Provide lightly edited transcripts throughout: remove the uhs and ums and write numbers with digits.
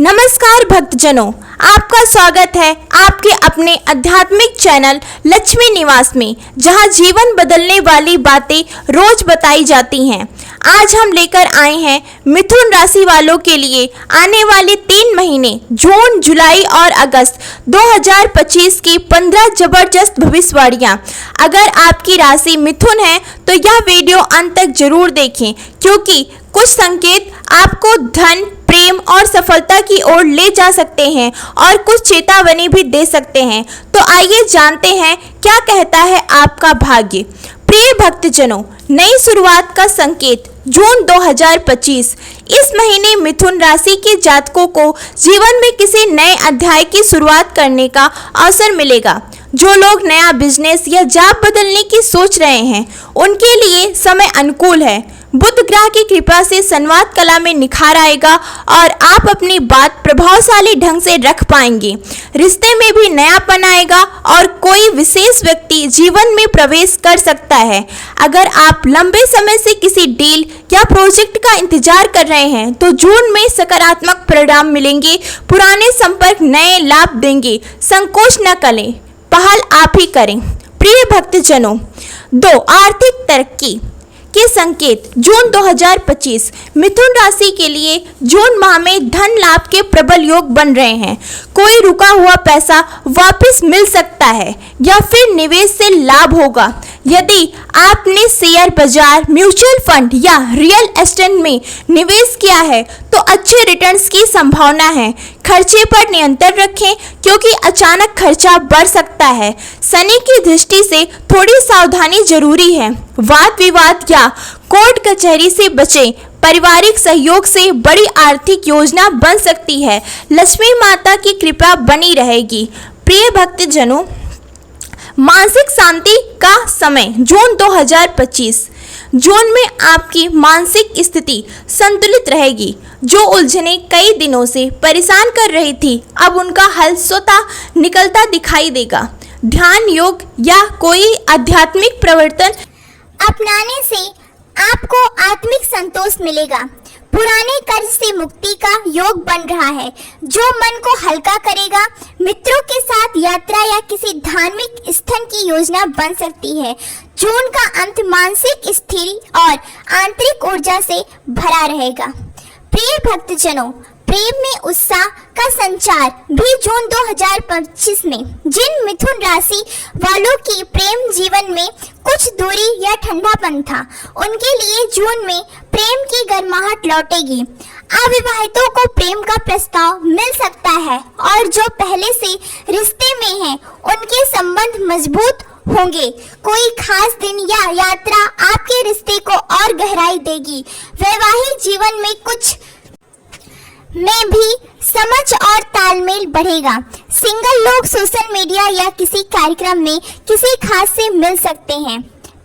नमस्कार भक्तजनों, आपका स्वागत है आपके अपने आध्यात्मिक चैनल लक्ष्मी निवास में, जहां जीवन बदलने वाली बातें रोज बताई जाती हैं। आज हम लेकर आए हैं मिथुन राशि वालों के लिए आने वाले 3 महीने जून, जुलाई और अगस्त 2025 की 15 जबरदस्त भविष्यवाणियां। अगर आपकी राशि मिथुन है तो यह वीडियो अंत तक जरूर देखें, क्योंकि कुछ संकेत आपको धन, प्रेम और सफलता की ओर ले जा सकते हैं और कुछ चेतावनी भी दे सकते हैं। तो आइए जानते हैं क्या कहता है आपका भाग्य। प्रिय भक्तजनों, नई शुरुआत का संकेत जून 2025। इस महीने मिथुन राशि के जातकों को जीवन में किसी नए अध्याय की शुरुआत करने का अवसर मिलेगा। जो लोग नया बिजनेस या जॉब बदलने की सोच रहे हैं, उनके लिए समय अनुकूल है। बुध ग्रह की कृपा से संवाद कला में निखार आएगा और आप अपनी बात प्रभावशाली ढंग से रख पाएंगे। रिश्ते में भी नयापन आएगा और कोई विशेष व्यक्ति जीवन में प्रवेश कर सकता है। अगर आप लंबे समय से किसी डील या प्रोजेक्ट का इंतजार कर रहे हैं तो जून में सकारात्मक परिणाम मिलेंगे। पुराने संपर्क नए लाभ देंगे। संकोच न करें, पहल आप ही करें। प्रिय भक्तजनों, 2 आर्थिक तरक्की के संकेत जून 2025। मिथुन राशि के लिए जून माह में धन लाभ के प्रबल योग बन रहे हैं। कोई रुका हुआ पैसा वापस मिल सकता है या फिर निवेश से लाभ होगा। यदि आपने शेयर बाजार, म्यूचुअल फंड या रियल एस्टेट में निवेश किया है तो अच्छे रिटर्न्स की संभावना है। खर्चे पर नियंत्रण रखें, क्योंकि अचानक खर्चा बढ़ सकता है। शनि की दृष्टि से थोड़ी सावधानी जरूरी है। वाद विवाद या कोर्ट कचहरी से बचें। पारिवारिक सहयोग से बड़ी आर्थिक योजना बन सकती है। लक्ष्मी माता की कृपा बनी रहेगी। प्रिय भक्तजनों, मानसिक शांति का समय जून 2025। जून में आपकी मानसिक स्थिति संतुलित रहेगी। जो उलझने कई दिनों से परेशान कर रही थी, अब उनका हल स्वतः निकलता दिखाई देगा। ध्यान, योग या कोई आध्यात्मिक प्रवर्तन अपनाने से आपको आत्मिक संतोष मिलेगा। पुराने कर्ज से मुक्ति का योग बन रहा है, जो मन को हल्का करेगा। मित्रों के साथ यात्रा या किसी धार्मिक स्थल की योजना बन सकती है। जून का अंत मानसिक स्थिति और आंतरिक ऊर्जा से भरा रहेगा। प्रिय भक्तजनों, प्रेम में उत्साह का संचार भी जून 2025 में। जिन मिथुन राशि वालों की प्रेम जीवन में कुछ दूरी या ठंडापन था, उनके लिए जून में प्रेम की गर्माहट लौटेगी। अविवाहितों को प्रेम का प्रस्ताव मिल सकता है और जो पहले से रिश्ते में हैं, उनके संबंध मजबूत होंगे। कोई खास दिन या यात्रा आपके रिश्ते को और गहराई देगी। वैवाहिक जीवन में कुछ में भी समझ और तालमेल बढ़ेगा। सिंगल लोग सोशल मीडिया या किसी कार्यक्रम में किसी खास से मिल सकते हैं।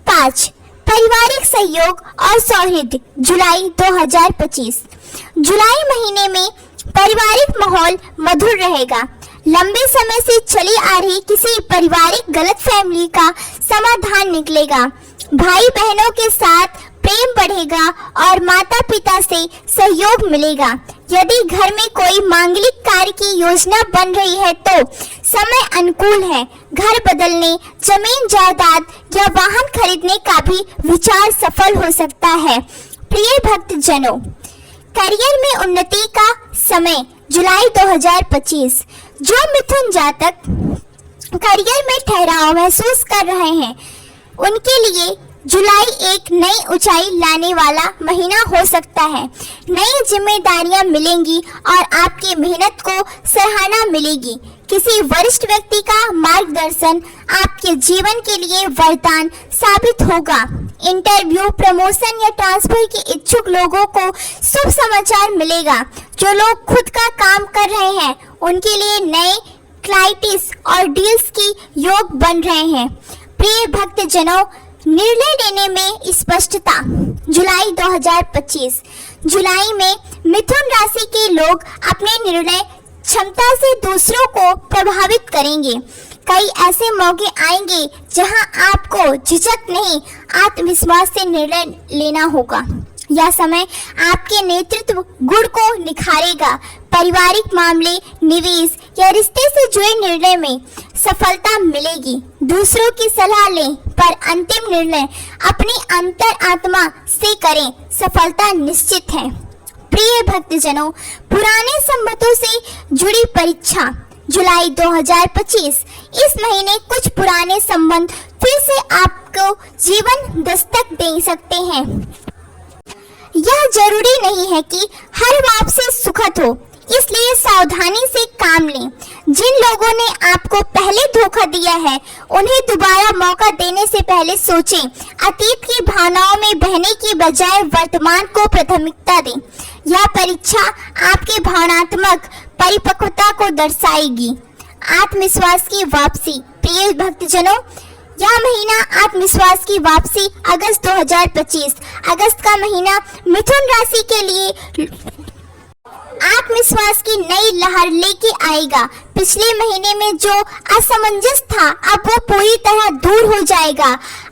5 पारिवारिक सहयोग और सौहार्द जुलाई 2025। जुलाई महीने में पारिवारिक माहौल मधुर रहेगा। लंबे समय से चली आ रही किसी पारिवारिक गलतफहमी का समाधान निकलेगा। भाई बहनों के साथ प्रेम बढ़ेगा और माता पिता से सहयोग मिलेगा। यदि घर में कोई मांगलिक कार्य की योजना बन रही है तो समय अनुकूल है। घर बदलने, जमीन जायदाद या वाहन खरीदने का भी विचार सफल हो सकता है। प्रिय भक्तजनों, करियर में उन्नति का समय जुलाई 2025। जो मिथुन जातक करियर में ठहराव महसूस कर रहे हैं, उनके लिए जुलाई एक नई ऊंचाई लाने वाला महीना हो सकता है। नई जिम्मेदारियां मिलेंगी और आपकी मेहनत को सराहना मिलेगी। किसी वरिष्ठ व्यक्ति का मार्गदर्शन आपके जीवन के लिए वरदान साबित होगा। इंटरव्यू, प्रमोशन या ट्रांसफर के इच्छुक लोगों को शुभ समाचार मिलेगा। जो लोग खुद का काम कर रहे हैं, उनके लिए नए क्लाइंट्स और डील्स की योग बन रहे हैं। प्रिय भक्तजनों, निर्णय लेने में स्पष्टता जुलाई 2025। जुलाई में मिथुन राशि के लोग अपने निर्णय क्षमता से दूसरों को प्रभावित करेंगे। कई ऐसे मौके आएंगे जहां आपको झिझक नहीं, आत्मविश्वास से निर्णय लेना होगा। यह समय आपके नेतृत्व गुण को निखारेगा। पारिवारिक मामले, निवेश या रिश्ते से जुड़े निर्णय में सफलता मिलेगी। दूसरों की सलाह लें, पर अंतिम निर्णय अपनी अंतर आत्मा से करें, सफलता निश्चित है। प्रिय भक्तजनों, पुराने संबंधों से जुड़ी परीक्षा जुलाई 2025। इस महीने कुछ पुराने संबंध फिर से आपको जीवन दस्तक दे सकते हैं। यह जरूरी नहीं है कि हर वापसी सुखद हो, इसलिए सावधानी से काम लें। जिन लोगों ने आपको पहले धोखा दिया है, उन्हें दोबारा मौका देने से पहले सोचें। अतीत की भावनाओं में बहने की बजाय वर्तमान को प्राथमिकता दें। यह परीक्षा आपके भावनात्मक परिपक्वता को दर्शाएगी। आत्मविश्वास की वापसी। प्रिय भक्तजनों, यह महीना आत्मविश्वास की वापसी अगस्त 2025। अगस्त का महीना मिथुन राशि के लिए आत्मविश्वास की नई लहर लेके आएगा। पिछले महीने में जो असमंजस था, अब वो पूरी तरह दूर हो जाएगा।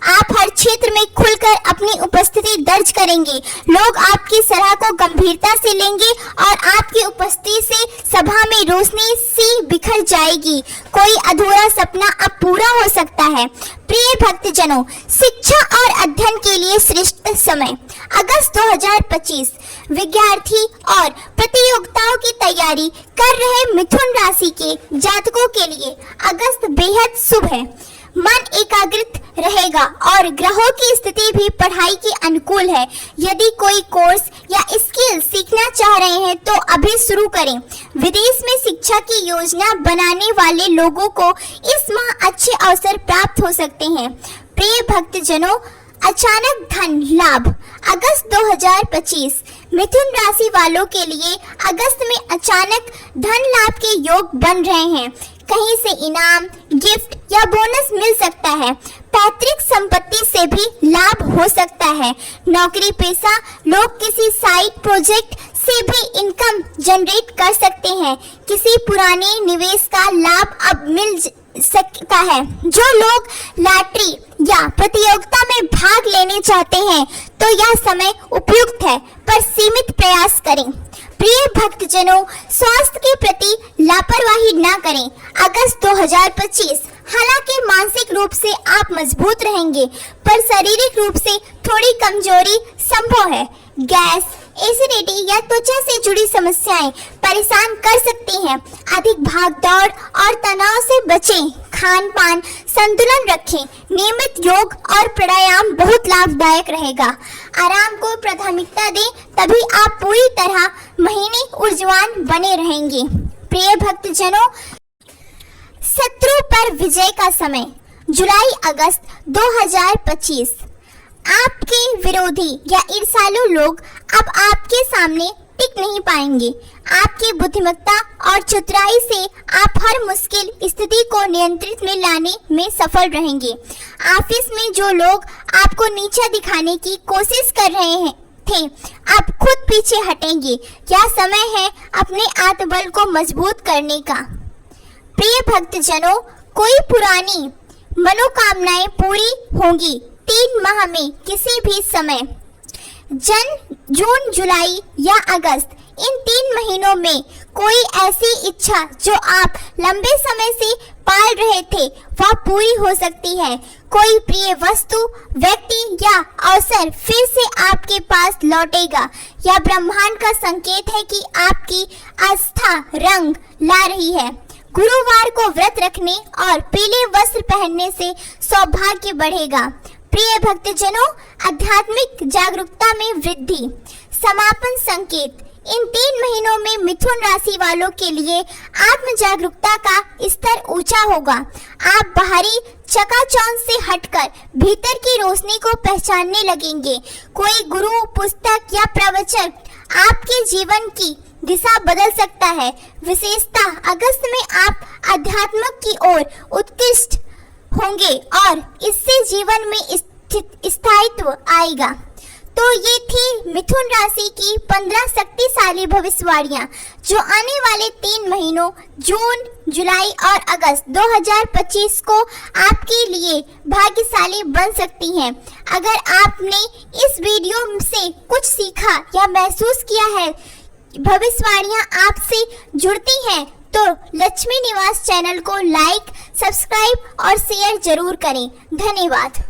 आप हर क्षेत्र में खुलकर अपनी उपस्थिति दर्ज करेंगे। लोग आपकी सलाह को गंभीरता से लेंगे और आपकी उपस्थिति से सभा में रोशनी सी बिखर जाएगी। कोई अधूरा सपना अब पूरा हो सकता है। प्रिय भक्तजनों, शिक्षा और अध्ययन के लिए श्रेष्ठ समय अगस्त 2025। विद्यार्थी और प्रतियोगिताओं की तैयारी कर रहे मिथुन राशि के जातकों के लिए अगस्त बेहद शुभ है। मन एकाग्रित रहेगा और ग्रहों की स्थिति भी पढ़ाई के अनुकूल है। यदि कोई कोर्स या स्किल सीखना चाह रहे हैं तो अभी शुरू करें। विदेश में शिक्षा की योजना बनाने वाले लोगों को इस माह अच्छे अवसर प्राप्त हो सकते हैं। प्रिय भक्तजनों, अचानक धन लाभ अगस्त 2025। मिथुन राशि वालों के लिए अगस्त में अचानक धन लाभ के योग बन रहे हैं। कहीं से इनाम, गिफ्ट या बोनस मिल सकता है। पैतृक संपत्ति से भी लाभ हो सकता है। नौकरी पेशा लोग किसी साइड प्रोजेक्ट से भी इनकम जनरेट कर सकते हैं। किसी पुराने निवेश का लाभ अब मिल सकता है। जो लोग लॉटरी या प्रतियोगिता में भाग लेने चाहते हैं तो यह समय उपयुक्त है, पर सीमित प्रयास करें। प्रिय भक्तजनों, स्वास्थ्य के प्रति लापरवाही न करें। अगस्त 2025। हालांकि मानसिक रूप से आप मजबूत रहेंगे, पर शारीरिक रूप से थोड़ी कमजोरी संभव है। गैस, एसिडिटी या त्वचा से जुड़ी समस्याएं परेशान कर सकती हैं। अधिक भागदौड़ और तनाव से बचें। खान पान संतुलन रखें। नियमित योग और प्राणायाम बहुत लाभदायक रहेगा। आराम को प्राथमिकता दें, तभी आप पूरी तरह महीने ऊर्जावान बने रहेंगे। प्रिय भक्तजनों, शत्रु पर विजय का समय जुलाई अगस्त 2025। आपके विरोधी या ईर्ष्यालु लोग अब आपके सामने टिक नहीं पाएंगे। आपकी बुद्धिमत्ता और चतुराई से आप हर मुश्किल स्थिति को नियंत्रित में लाने में सफल रहेंगे। ऑफिस में जो लोग आपको नीचा दिखाने की कोशिश कर रहे थे, अब खुद पीछे हटेंगे। यह समय है अपने आत्मबल को मजबूत करने का। प्रिय भक्तजनों, कोई पुरानी मनोकामनाएं पूरी होंगी 3 माह में किसी भी समय। जून, जुलाई या अगस्त, इन 3 महीनों में कोई ऐसी इच्छा जो आप लंबे समय से पाल रहे थे वह पूरी हो सकती है। कोई प्रिय वस्तु, व्यक्ति या अवसर फिर से आपके पास लौटेगा। यह ब्रह्मांड का संकेत है कि आपकी आस्था रंग ला रही है। गुरुवार को व्रत रखने और पीले वस्त्र पहनने से सौभाग्य बढ़ेगा। प्रिय भक्तजनों, आध्यात्मिक जागरूकता में वृद्धि। समापन संकेत। इन 3 महीनों में मिथुन राशि वालों के लिए आत्म जागरूकता का स्तर ऊंचा होगा। आप बाहरी चकाचौंध से हटकर भीतर की रोशनी को पहचानने लगेंगे। कोई गुरु, पुस्तक या प्रवचन आपके जीवन की दिशा बदल सकता है। विशेषता, अगस्त में आप अध्यात्म की ओर उत्कृष्ट होंगे और इससे जीवन में स्थायित्व आएगा। तो ये थी मिथुन राशि की 15 शक्तिशाली भविष्यवाणियां जो आने वाले 3 महीनों जून, जुलाई और अगस्त 2025 को आपके लिए भाग्यशाली बन सकती हैं। अगर आपने इस वीडियो से कुछ सीखा या महसूस किया है, भविष्यवाणियां आपसे जुड़ती हैं, तो लक्ष्मी निवास चैनल को लाइक, सब्सक्राइब और शेयर जरूर करें। धन्यवाद।